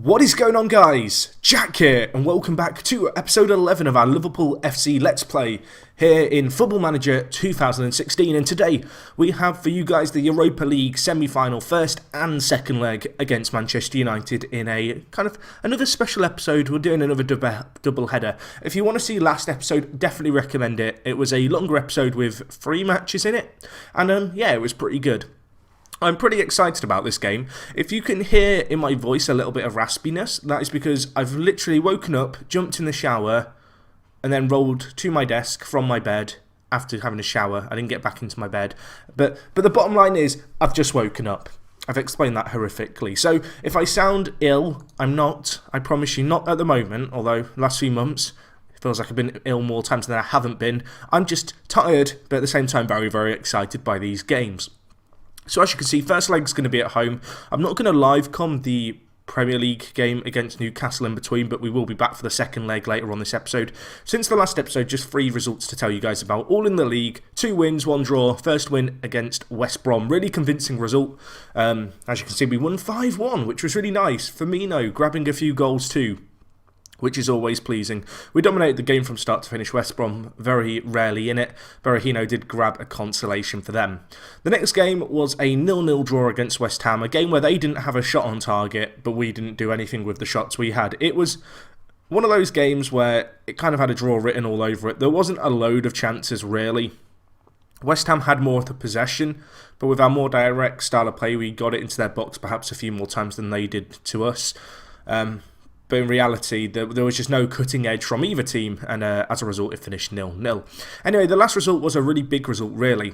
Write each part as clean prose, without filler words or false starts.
What is going on, guys? Jack here, and welcome back to episode 11 of our Liverpool FC Let's Play here in Football Manager 2016. And today we have for you guys the Europa League semi-final first and second leg against Manchester United in a kind of another special episode. We're doing another double header. If you want to see last episode, definitely recommend it. It was a longer episode with 3 matches in it, and yeah, it was pretty good. I'm pretty excited about this game. If you can hear in my voice a little bit of raspiness, that is because I've literally woken up, jumped in the shower, and then rolled to my desk from my bed after having a shower. I didn't get back into my bed. But the bottom line is, I've just woken up. I've explained that horrifically. So if I sound ill, I'm not. I promise you, not at the moment, although last few months it feels like I've been ill more times than I haven't been. I'm just tired, but at the same time very, very excited by these games. So as you can see, first leg's going to be at home. I'm not going to live com the Premier League game against Newcastle in between, but we will be back for the second leg later on this episode. Since the last episode, just 3 results to tell you guys about, all in the league. 2 wins, 1 draw. First win against West Brom. Really convincing result. As you can see, we won 5-1, which was really nice. Firmino grabbing a few goals too, which is always pleasing. We dominated the game from start to finish. West Brom very rarely in it. Berahino did grab a consolation for them. The next game was a 0-0 draw against West Ham, a game where they didn't have a shot on target, but we didn't do anything with the shots we had. It was one of those games where it kind of had a draw written all over it. There wasn't a load of chances, really. West Ham had more of the possession, but with our more direct style of play, we got it into their box perhaps a few more times than they did to us. But in reality, there was just no cutting edge from either team, and as a result, it finished 0-0. Anyway, the last result was a really big result, really.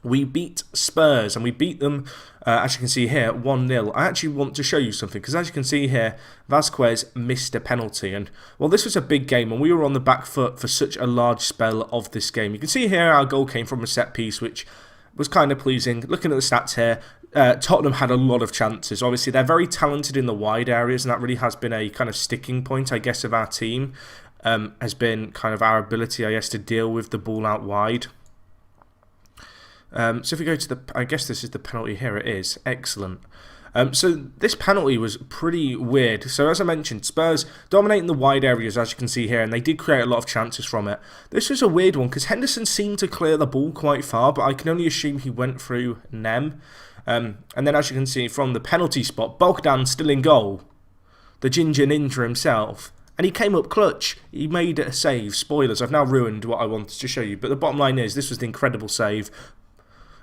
We beat Spurs, and we beat them, as you can see here, 1-0. I actually want to show you something, because as you can see here, Vasquez missed a penalty. And, well, this was a big game, and we were on the back foot for such a large spell of this game. You can see here our goal came from a set piece, which was kind of pleasing. Looking at the stats here, Tottenham had a lot of chances. Obviously, they're very talented in the wide areas, and that really has been a kind of sticking point, I guess, of our team. Has been kind of our ability, I guess, to deal with the ball out wide. So if we go to the, I guess this is the penalty here. It is excellent. So this penalty was pretty weird. So as I mentioned, Spurs dominating the wide areas, as you can see here, and they did create a lot of chances from it. This was a weird one because Henderson seemed to clear the ball quite far, but I can only assume he went through Nem. And then as you can see from the penalty spot, Bogdan still in goal. The Ginger Ninja himself. And he came up clutch. He made a save. Spoilers, I've now ruined what I wanted to show you. But the bottom line is, this was the incredible save.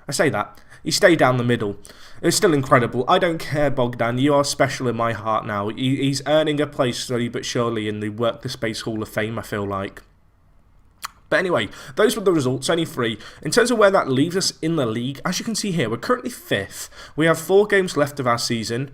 I say that. He stayed down the middle. It was still incredible. I don't care, Bogdan. You are special in my heart now. He's earning a place slowly but surely in the Work the Space Hall of Fame, I feel like. But anyway, those were the results, only 3. In terms of where that leaves us in the league, as you can see here, we're currently 5th. We have 4 games left of our season.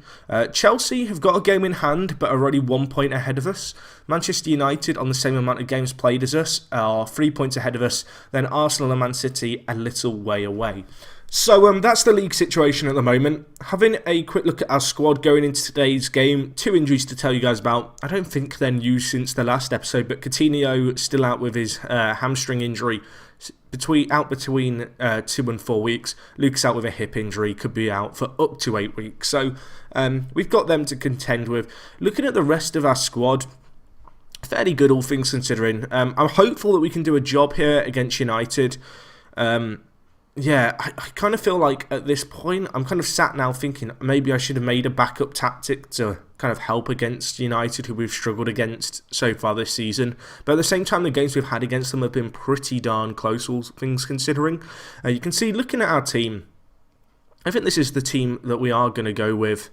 Chelsea have got a game in hand, but are only 1 point ahead of us. Manchester United, on the same amount of games played as us, are 3 points ahead of us. Then Arsenal and Man City a little way away. So that's the league situation at the moment. Having a quick look at our squad going into today's game. 2 injuries to tell you guys about. I don't think they're new since the last episode, but Coutinho still out with his hamstring injury, out between 2 and 4 weeks. Lucas out with a hip injury, could be out for up to 8 weeks. So we've got them to contend with. Looking at the rest of our squad, fairly good all things considering. I'm hopeful that we can do a job here against United. Yeah, I kind of feel like at this point, I'm kind of sat now thinking maybe I should have made a backup tactic to kind of help against United, who we've struggled against so far this season. But at the same time, the games we've had against them have been pretty darn close, all things considering. You can see, looking at our team, I think this is the team that we are going to go with.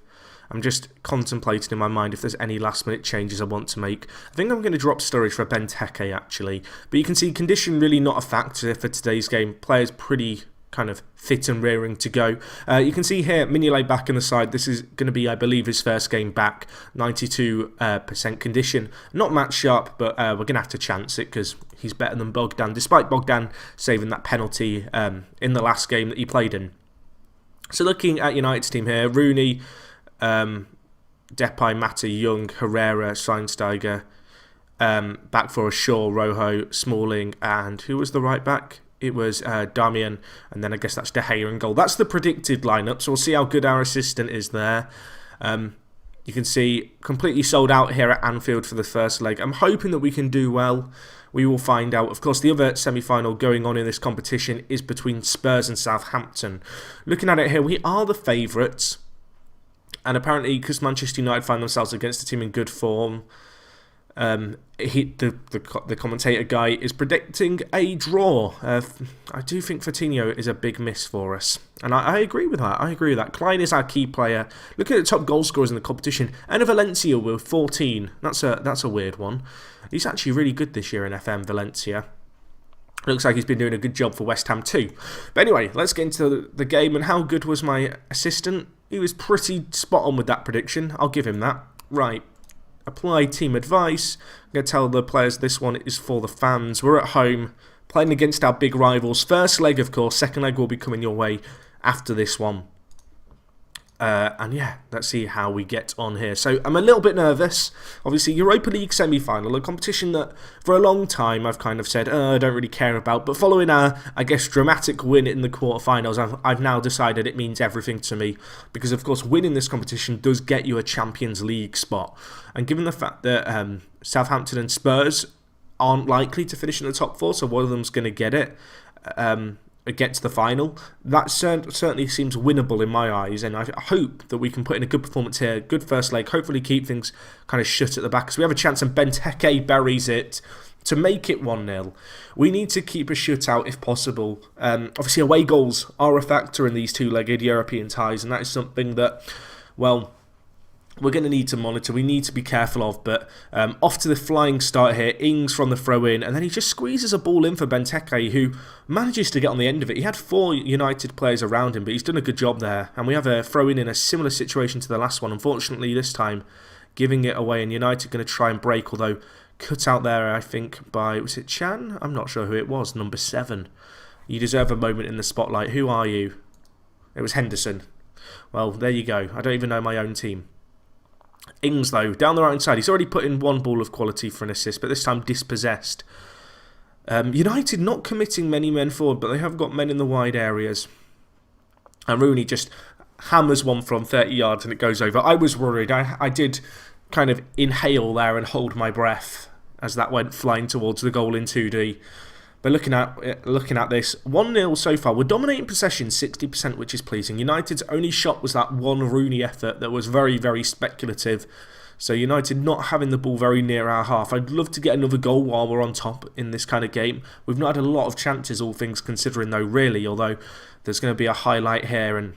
I'm just contemplating in my mind if there's any last minute changes I want to make. I think I'm going to drop Sturridge for Benteke actually. But you can see condition really not a factor for today's game. Players pretty kind of fit and rearing to go. You can see here Mignolet back in the side. This is going to be, I believe, his first game back. 92% condition. Not match sharp, but we're going to have to chance it because he's better than Bogdan, despite Bogdan saving that penalty in the last game that he played in. So looking at United's team here, Rooney, Depay, Mata, Young, Herrera, Schweinsteiger, back for Shaw, Rojo, Smalling, and who was the right back? It was Damian, and then I guess that's De Gea in goal. That's the predicted lineup, so we'll see how good our assistant is there. You can see completely sold out here at Anfield for the first leg. I'm hoping that we can do well. We will find out. Of course, the other semi-final going on in this competition is between Spurs and Southampton. Looking at it here, we are the favourites. And apparently, because Manchester United find themselves against a team in good form, the commentator guy is predicting a draw. I do think Coutinho is a big miss for us, and I agree with that. Klein is our key player. Look at the top goal scorers in the competition. And Valencia with 14. That's a weird one. He's actually really good this year in FM, Valencia. Looks like he's been doing a good job for West Ham too. But anyway, let's get into the game. And how good was my assistant? He was pretty spot on with that prediction. I'll give him that. Right. Apply team advice. I'm going to tell the players this one is for the fans. We're at home, playing against our big rivals. First leg, of course. Second leg will be coming your way after this one. And yeah, let's see how we get on here. So I'm a little bit nervous. Obviously, Europa League semi-final, a competition that for a long time I've kind of said, I don't really care about. But following our, I guess, dramatic win in the quarterfinals, I've now decided it means everything to me. Because, of course, winning this competition does get you a Champions League spot. And given the fact that Southampton and Spurs aren't likely to finish in the top four, so one of them's going to get it, get to the final, that certainly seems winnable in my eyes, and I hope that we can put in a good performance here, good first leg, hopefully keep things kind of shut at the back, because we have a chance and Benteke buries it to make it 1-0. We need to keep a shutout if possible. Obviously away goals are a factor in these two-legged European ties, and that is something that, well, we're going to need to monitor. We need to be careful of. But off to the flying start here. Ings from the throw-in. And then he just squeezes a ball in for Benteke, who manages to get on the end of it. He had 4 United players around him, but he's done a good job there. And we have a throw-in in a similar situation to the last one. Unfortunately, this time, giving it away. And United going to try and break, although cut out there, I think, by... Was it Chan? I'm not sure who it was. Number 7. You deserve a moment in the spotlight. Who are you? It was Henderson. Well, there you go. I don't even know my own team. Ings, though, down the right hand side. He's already put in 1 ball of quality for an assist, but this time dispossessed. United not committing many men forward, but they have got men in the wide areas. And Rooney just hammers one from 30 yards and it goes over. I was worried. I did kind of inhale there and hold my breath as that went flying towards the goal in 2D. But looking at this, 1-0 so far. We're dominating possession, 60%, which is pleasing. United's only shot was that one Rooney effort that was very, very speculative. So United not having the ball very near our half. I'd love to get another goal while we're on top in this kind of game. We've not had a lot of chances, all things considering, though, really. Although there's going to be a highlight here, and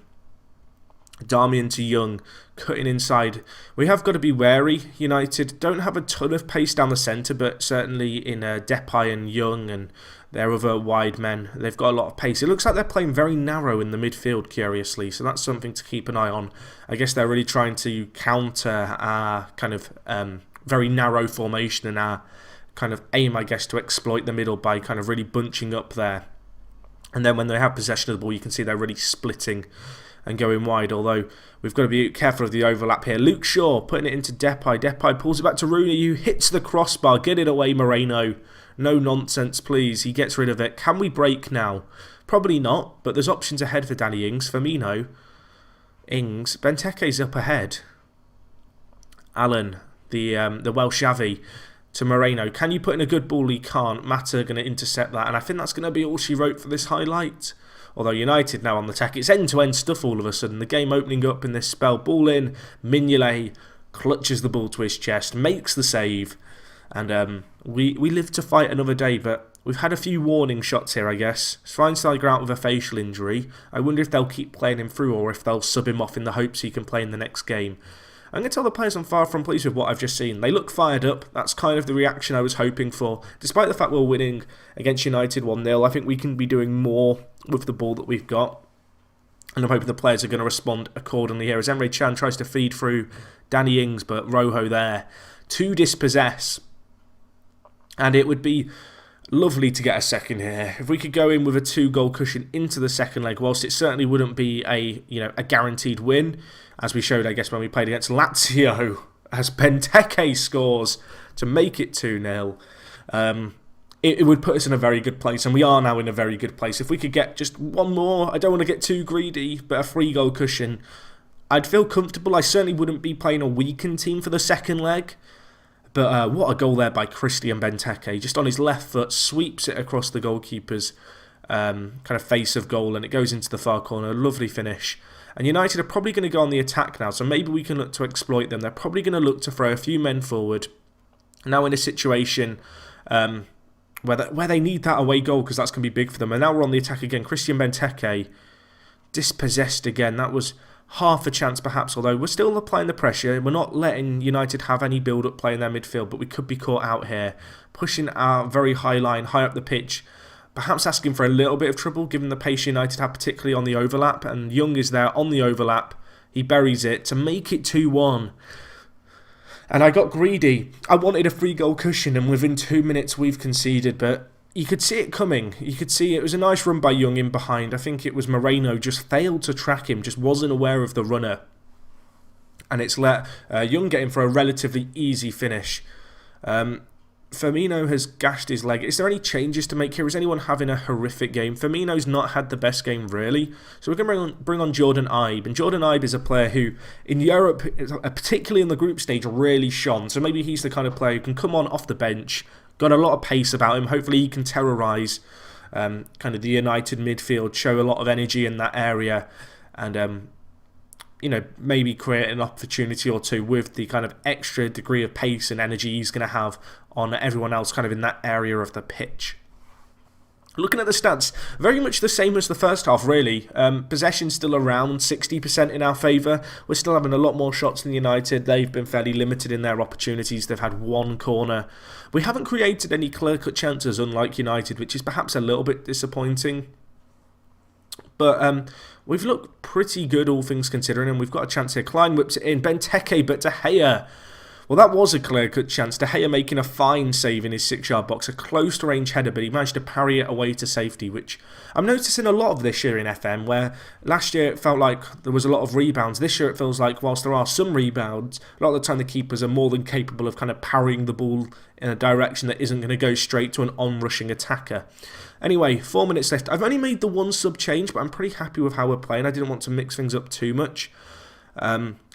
Darmian to Young cutting inside. We have got to be wary. United don't have a ton of pace down the centre, but certainly in Depay and Young and their other wide men, they've got a lot of pace. It looks like they're playing very narrow in the midfield, curiously, so that's something to keep an eye on. I guess they're really trying to counter our kind of very narrow formation and our kind of aim, I guess, to exploit the middle by kind of really bunching up there. And then when they have possession of the ball, you can see they're really splitting and going wide, although we've got to be careful of the overlap here. Luke Shaw putting it into Depay. Depay pulls it back to Rooney, who hits the crossbar. Get it away, Moreno. No nonsense, please. He gets rid of it. Can we break now? Probably not, but there's options ahead for Danny Ings. Firmino. Ings. Benteke's up ahead. Allen, the Welsh Xavi, to Moreno. Can you put in a good ball? He can't. Mata going to intercept that, and I think that's going to be all she wrote for this highlight. Although United now on the attack, it's end-to-end stuff all of a sudden. The game opening up in this spell. Ball in, Mignolet clutches the ball to his chest, makes the save, and we live to fight another day. But we've had a few warning shots here, I guess. Schweinsteiger out with a facial injury. I wonder if they'll keep playing him through or if they'll sub him off in the hopes he can play in the next game. I'm going to tell the players I'm far from pleased with what I've just seen. They look fired up. That's kind of the reaction I was hoping for. Despite the fact we're winning against United 1-0, I think we can be doing more with the ball that we've got. And I'm hoping the players are going to respond accordingly here as Emre Can tries to feed through Danny Ings, but Rojo there to dispossess. And it would be lovely to get a second here. If we could go in with a 2-goal cushion into the second leg, whilst it certainly wouldn't be a guaranteed win, as we showed, I guess, when we played against Lazio, as Benteke scores to make it 2-0. It would put us in a very good place, and we are now in a very good place. If we could get just one more, I don't want to get too greedy, but a 3-goal cushion I'd feel comfortable. I certainly wouldn't be playing a weakened team for the second leg. But what a goal there by Christian Benteke. Just on his left foot, sweeps it across the goalkeeper's kind of face of goal, and it goes into the far corner. Lovely finish. And United are probably going to go on the attack now, so maybe we can look to exploit them. They're probably going to look to throw a few men forward. Now in a situation where they need that away goal, because that's going to be big for them. And now we're on the attack again. Christian Benteke dispossessed again. That was half a chance perhaps, although we're still applying the pressure. We're not letting United have any build-up play in their midfield, but we could be caught out here. Pushing our very high line, high up the pitch, perhaps asking for a little bit of trouble given the pace United have, particularly on the overlap. And Young is there on the overlap. He buries it to make it 2-1. And I got greedy. I wanted a 3-goal cushion, and within 2 minutes we've conceded, but you could see it coming. You could see it was a nice run by Young in behind. I think it was Moreno just failed to track him, just wasn't aware of the runner. And it's let Young get in for a relatively easy finish. Firmino has gashed his leg. Is there any changes to make here? Is anyone having a horrific game? Firmino's not had the best game, really. So we're going to bring on Jordan Ibe. And Jordan Ibe is a player who, in Europe, particularly in the group stage, really shone. So maybe he's the kind of player who can come on off the bench, got a lot of pace about him. Hopefully he can terrorise kind of the United midfield, show a lot of energy in that area, and maybe create an opportunity or two with the kind of extra degree of pace and energy he's going to have on everyone else kind of in that area of the pitch. Looking at the stats, very much the same as the first half, really. Possession still around 60% in our favour. We're still having a lot more shots than United. They've been fairly limited in their opportunities. They've had one corner. We haven't created any clear-cut chances, unlike United, which is perhaps a little bit disappointing. But we've looked pretty good, all things considering, and we've got a chance here. Klein whips it in. Benteke, but De Gea. Well, that was a clear-cut chance. De Gea making a fine save in his 6-yard box. A close-to-range header, but he managed to parry it away to safety, which I'm noticing a lot of this year in FM, where last year it felt like there was a lot of rebounds. This year it feels like, whilst there are some rebounds, a lot of the time the keepers are more than capable of kind of parrying the ball in a direction that isn't going to go straight to an on-rushing attacker. Anyway, 4 minutes left. I've only made the one sub change, but I'm pretty happy with how we're playing. I didn't want to mix things up too much.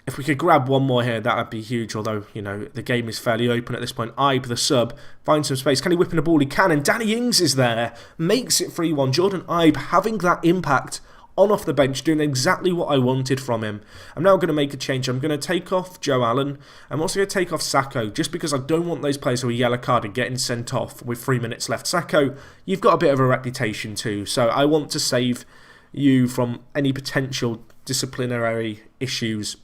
If we could grab one more here, that would be huge, although, the game is fairly open at this point. Ibe, the sub, finds some space. Can he whip in a ball? He can, and Danny Ings is there. Makes it 3-1. Jordan Ibe having that impact on off the bench, doing exactly what I wanted from him. I'm now going to make a change. I'm going to take off Joe Allen. I'm also going to take off Sacco, just because I don't want those players with a yellow card and getting sent off with 3 minutes left. Sacco, you've got a bit of a reputation too, so I want to save you from any potential disciplinary issues,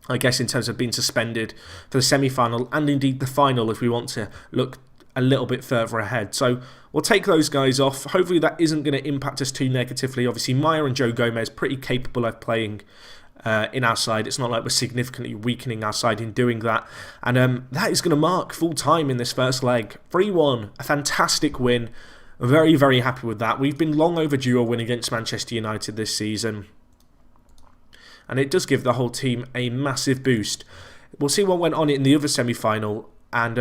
I guess, in terms of being suspended for the semi-final and indeed the final if we want to look a little bit further ahead. So we'll take those guys off. Hopefully that isn't going to impact us too negatively. Obviously, Maya and Joe Gomez pretty capable of playing in our side. It's not like we're significantly weakening our side in doing that. And that is going to mark full time in this first leg. 3-1, a fantastic win. Very, very happy with that. We've been long overdue a win against Manchester United this season, and it does give the whole team a massive boost. We'll see what went on in the other semi-final. And,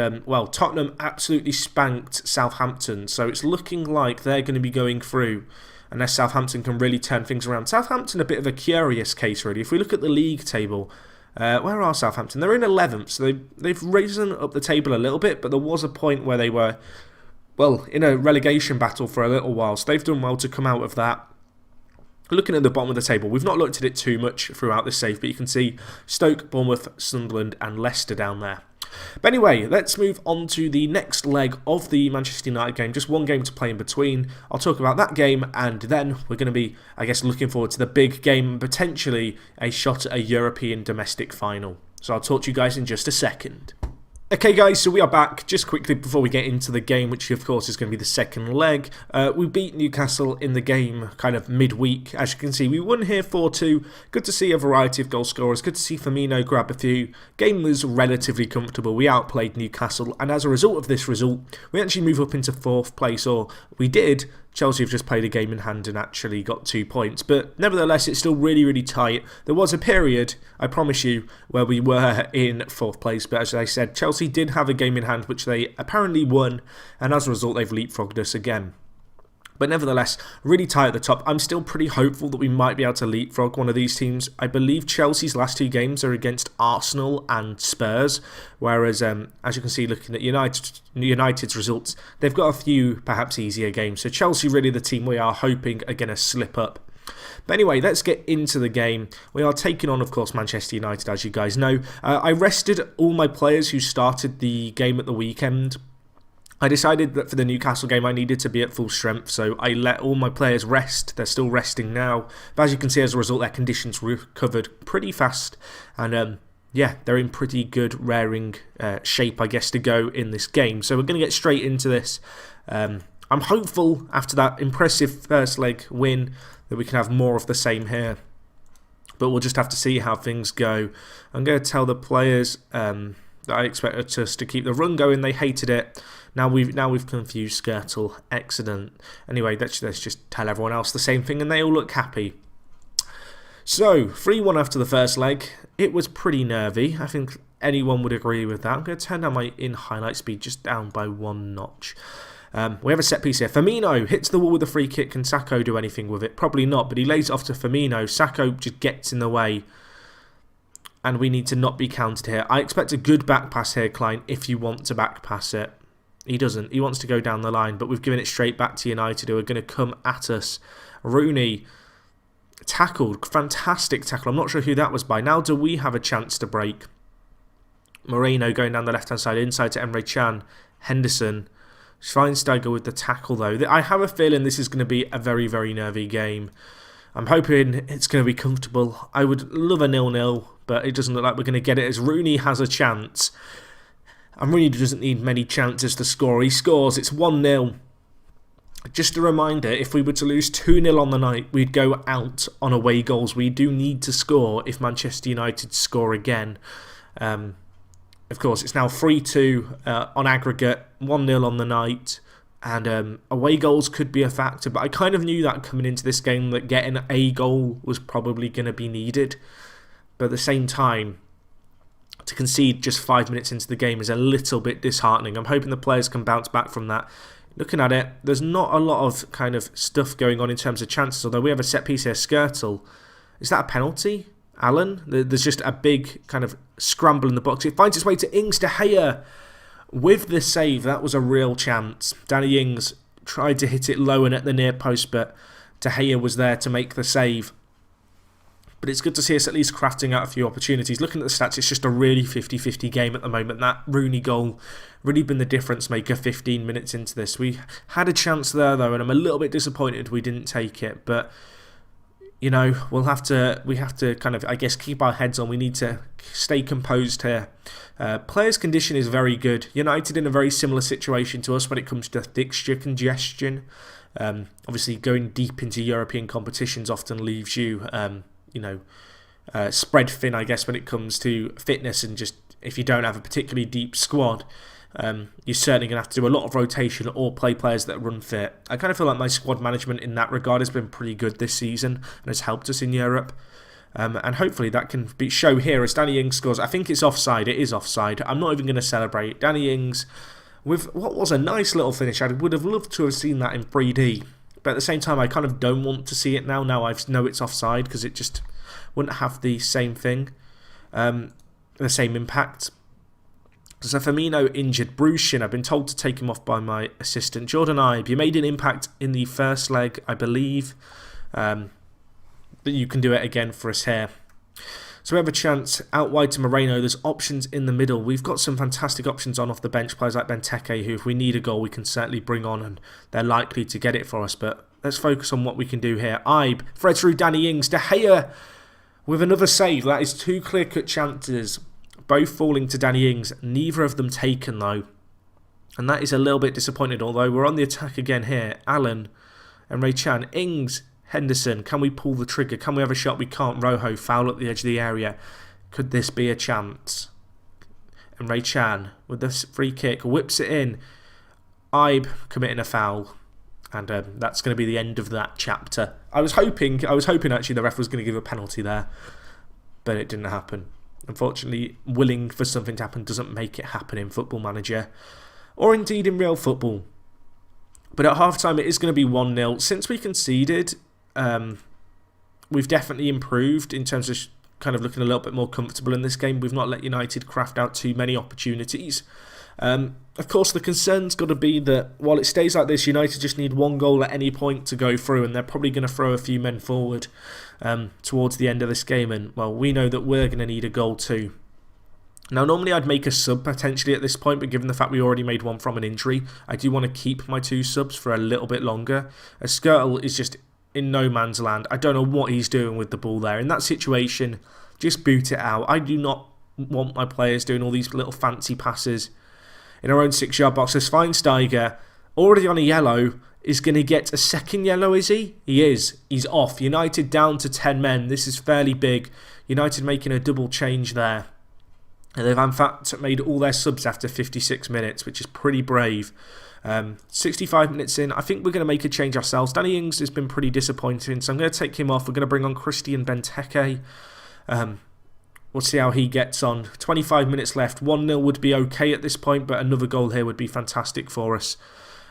Tottenham absolutely spanked Southampton. So it's looking like they're going to be going through, unless Southampton can really turn things around. Southampton, a bit of a curious case, really. If we look at the league table, where are Southampton? They're in 11th, so they've risen up the table a little bit. But there was a point where they were, in a relegation battle for a little while. So they've done well to come out of that. Looking at the bottom of the table, we've not looked at it too much throughout this save, but you can see Stoke, Bournemouth, Sunderland and Leicester down there. But anyway, let's move on to the next leg of the Manchester United game. Just one game to play in between. I'll talk about that game, and then we're going to be, I guess, looking forward to the big game, potentially a shot at a European domestic final. So I'll talk to you guys in just a second. Okay guys, so we are back. Just quickly before we get into the game, which of course is going to be the second leg, we beat Newcastle in the game kind of midweek. As you can see, we won here 4-2. Good to see a variety of goal scorers. Good to see Firmino grab a few. Game was relatively comfortable. We outplayed Newcastle, and as a result of this result, we actually move up into 4th place, or we did. Chelsea have just played a game in hand and actually got 2 points. But nevertheless, it's still really, really tight. There was a period, I promise you, where we were in 4th place. But as I said, Chelsea did have a game in hand, which they apparently won. And as a result, they've leapfrogged us again. But nevertheless, really tight at the top. I'm still pretty hopeful that we might be able to leapfrog one of these teams. I believe Chelsea's last 2 games are against Arsenal and Spurs, whereas, as you can see, looking at United's results, they've got a few perhaps easier games. So Chelsea really the team we are hoping are going to slip up. But anyway, let's get into the game. We are taking on, of course, Manchester United, as you guys know. I rested all my players who started the game at the weekend. I decided that for the Newcastle game I needed to be at full strength, so I let all my players rest. They're still resting now, but as you can see, as a result, their conditions recovered pretty fast, and yeah, they're in pretty good raring shape, I guess, to go in this game. So we're going to get straight into this. I'm hopeful after that impressive first leg win that we can have more of the same here, but we'll just have to see how things go. I'm going to tell the players that I expected us to keep the run going. They hated it. Now we've confused Skirtle. Excellent. Anyway, let's just tell everyone else the same thing, and they all look happy. So 3-1 after the first leg. It was pretty nervy. I think anyone would agree with that. I'm going to turn down my highlight speed just down by 1 notch. We have a set piece here. Firmino hits the wall with a free kick. Can Sacco do anything with it? Probably not, but he lays it off to Firmino. Sacco just gets in the way, and we need to not be counted here. I expect a good back pass here, Klein, if you want to back pass it. He doesn't. He wants to go down the line, but we've given it straight back to United, who are going to come at us. Rooney tackled. Fantastic tackle. I'm not sure who that was by. Now do we have a chance to break? Moreno going down the left-hand side, inside to Emre Can. Henderson. Schweinsteiger with the tackle, though. I have a feeling this is going to be a very, very nervy game. I'm hoping it's going to be comfortable. I would love a 0-0, but it doesn't look like we're going to get it, as Rooney has a chance. And Rooney doesn't need many chances to score. He scores. It's 1-0. Just a reminder, if we were to lose 2-0 on the night, we'd go out on away goals. We do need to score if Manchester United score again. Of course, it's now 3-2 on aggregate, 1-0 on the night. And away goals could be a factor. But I kind of knew that coming into this game, that getting a goal was probably going to be needed. But at the same time, to concede just 5 minutes into the game is a little bit disheartening. I'm hoping the players can bounce back from that. Looking at it, there's not a lot of kind of stuff going on in terms of chances, although we have a set piece here. Skirtle. Is that a penalty? Allen? There's just a big kind of scramble in the box. It finds its way to Ings. De Gea with the save. That was a real chance. Danny Ings tried to hit it low and at the near post, but De Gea was there to make the save. But it's good to see us at least crafting out a few opportunities. Looking at the stats, it's just a really 50-50 game at the moment. That Rooney goal really been the difference maker 15 minutes into this. We had a chance there, though, and I'm a little bit disappointed we didn't take it. But, you know, we have to kind of, I guess, keep our heads on. We need to stay composed here. Players' condition is very good. United in a very similar situation to us when it comes to fixture congestion. Obviously, going deep into European competitions often leaves you... spread thin, I guess, when it comes to fitness, and just if you don't have a particularly deep squad, you're certainly going to have to do a lot of rotation or play players that run fit. I kind of feel like my squad management in that regard has been pretty good this season and has helped us in Europe. And hopefully that can show here as Danny Ings scores. I think it's offside. It is offside. I'm not even going to celebrate. Danny Ings with what was a nice little finish. I would have loved to have seen that in 3D. But at the same time, I kind of don't want to see it now. Now I know it's offside, because it just wouldn't have the same thing, the same impact. So Firmino injured, bruised shin. I've been told to take him off by my assistant. Jordan Ibe, you made an impact in the first leg, I believe. But you can do it again for us here. So we have a chance out wide to Moreno. There's options in the middle. We've got some fantastic options on off the bench. Players like Benteke, who if we need a goal, we can certainly bring on, and they're likely to get it for us. But let's focus on what we can do here. Ibe, thread through Danny Ings. De Gea with another save. That is 2 clear-cut chances, both falling to Danny Ings. Neither of them taken, though. And that is a little bit disappointing, although we're on the attack again here. Allen, Emre Can, Ings, Henderson. Can we pull the trigger? Can we have a shot? We can't. Rojo, foul at the edge of the area. Could this be a chance? Emre Can with the free kick, whips it in. Ibe committing a foul. And that's going to be the end of that chapter. I was hoping actually the ref was going to give a penalty there, but it didn't happen. Unfortunately, willing for something to happen doesn't make it happen in Football Manager, or indeed in real football. But at half-time, it is going to be 1-0. Since we conceded, we've definitely improved in terms of kind of looking a little bit more comfortable in this game. We've not let United craft out too many opportunities. Of course, the concern's got to be that while it stays like this, United just need one goal at any point to go through, and they're probably going to throw a few men forward towards the end of this game. And, well, we know that we're going to need a goal too. Now, normally I'd make a sub potentially at this point, but given the fact we already made one from an injury, I do want to keep my 2 subs for a little bit longer. Skirtle is just in no man's land. I don't know what he's doing with the ball there. In that situation, just boot it out. I do not want my players doing all these little fancy passes in our own 6-yard box. As Schweinsteiger, already on a yellow, is going to get a second yellow, is he? He is. He's off. United down to 10 men. This is fairly big. United making a double change there. And they've in fact made all their subs after 56 minutes, which is pretty brave. 65 minutes in, I think we're going to make a change ourselves. Danny Ings has been pretty disappointing, so I'm going to take him off. We're going to bring on Christian Benteke. We'll see how he gets on. 25 minutes left. 1-0 would be okay at this point, but another goal here would be fantastic for us.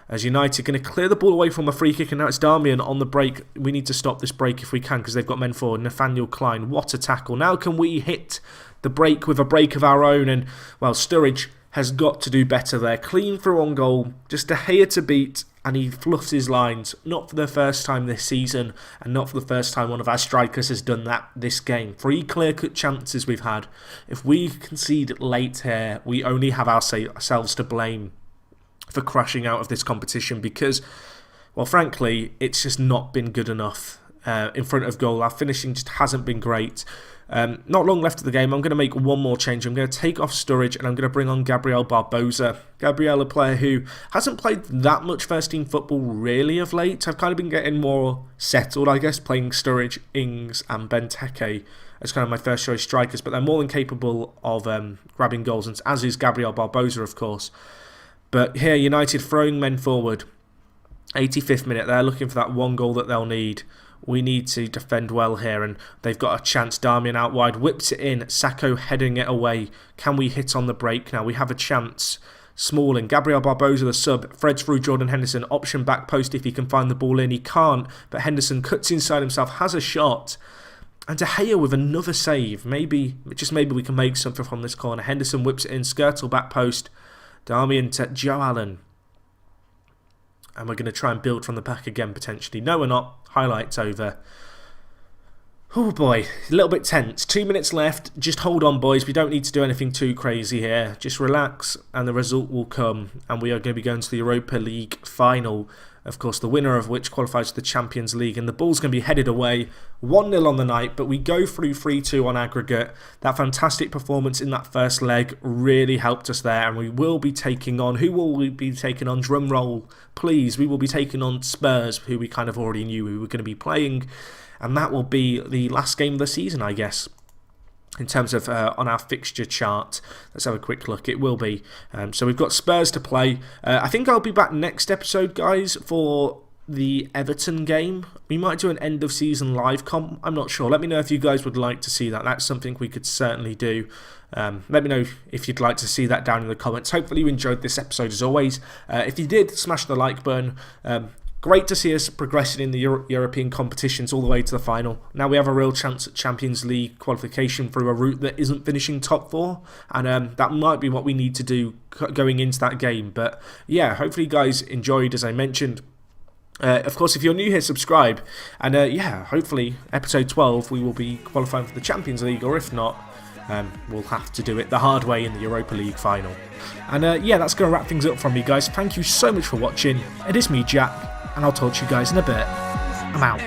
As United going to clear the ball away from a free kick, and now it's Darmian on the break. We need to stop this break if we can, because they've got men forward. Nathaniel Klein, what a tackle. Now can we hit the break with a break of our own? And, well, Sturridge has got to do better there. Clean through on goal. Just De Gea to beat, and he fluffs his lines. Not for the first time this season, and not for the first time one of our strikers has done that this game. 3 clear-cut chances we've had. If we concede late here, we only have ourselves to blame for crashing out of this competition, because, well, frankly, it's just not been good enough in front of goal. Our finishing just hasn't been great. Not long left of the game. I'm going to make one more change. I'm going to take off Sturridge, and I'm going to bring on Gabriel Barbosa. Gabriel, a player who hasn't played that much first-team football really of late. I've kind of been getting more settled, I guess, playing Sturridge, Ings and Benteke as kind of my first-choice strikers, but they're more than capable of grabbing goals, as is Gabriel Barbosa, of course. But here, United throwing men forward. 85th minute, they're looking for that one goal that they'll need. We need to defend well here, and they've got a chance. Darmian out wide, whips it in. Sacco heading it away. Can we hit on the break now? We have a chance. Smalling, Gabriel Barbosa the sub, threads through Jordan Henderson, option back post if he can find the ball in. He can't, but Henderson cuts inside himself, has a shot. And De Gea with another save. Maybe, just maybe we can make something from this corner. Henderson whips it in, Skirtle back post. Darmian to Joe Allen. And we're going to try and build from the back again, potentially. No, we're not. Highlights over. Oh boy, a little bit tense. 2 minutes left. Just hold on, boys. We don't need to do anything too crazy here. Just relax and the result will come. And we are going to be going to the Europa League final. Of course, the winner of which qualifies for the Champions League. And the ball's going to be headed away. 1-0 on the night, but we go through 3-2 on aggregate. That fantastic performance in that first leg really helped us there. And we will be taking on... Who will we be taking on? Drum roll, please. We will be taking on Spurs, who we kind of already knew we were going to be playing. And that will be the last game of the season, I guess. In terms of on our fixture chart, let's have a quick look. It will be. So we've got Spurs to play. I think I'll be back next episode, guys, for the Everton game. We might do an end of season live comp. I'm not sure. Let me know if you guys would like to see that. That's something we could certainly do. Let me know if you'd like to see that down in the comments. Hopefully you enjoyed this episode as always. If you did, smash the like button. Great to see us progressing in the European competitions all the way to the final. Now we have a real chance at Champions League qualification through a route that isn't finishing top 4. And that might be what we need to do going into that game. But yeah, hopefully you guys enjoyed, as I mentioned. Of course, if you're new here, subscribe. And yeah, hopefully episode 12 we will be qualifying for the Champions League. Or if not, we'll have to do it the hard way in the Europa League final. And yeah, that's going to wrap things up from me, guys. Thank you so much for watching. It is me, Jack. And I'll talk to you guys in a bit. I'm out.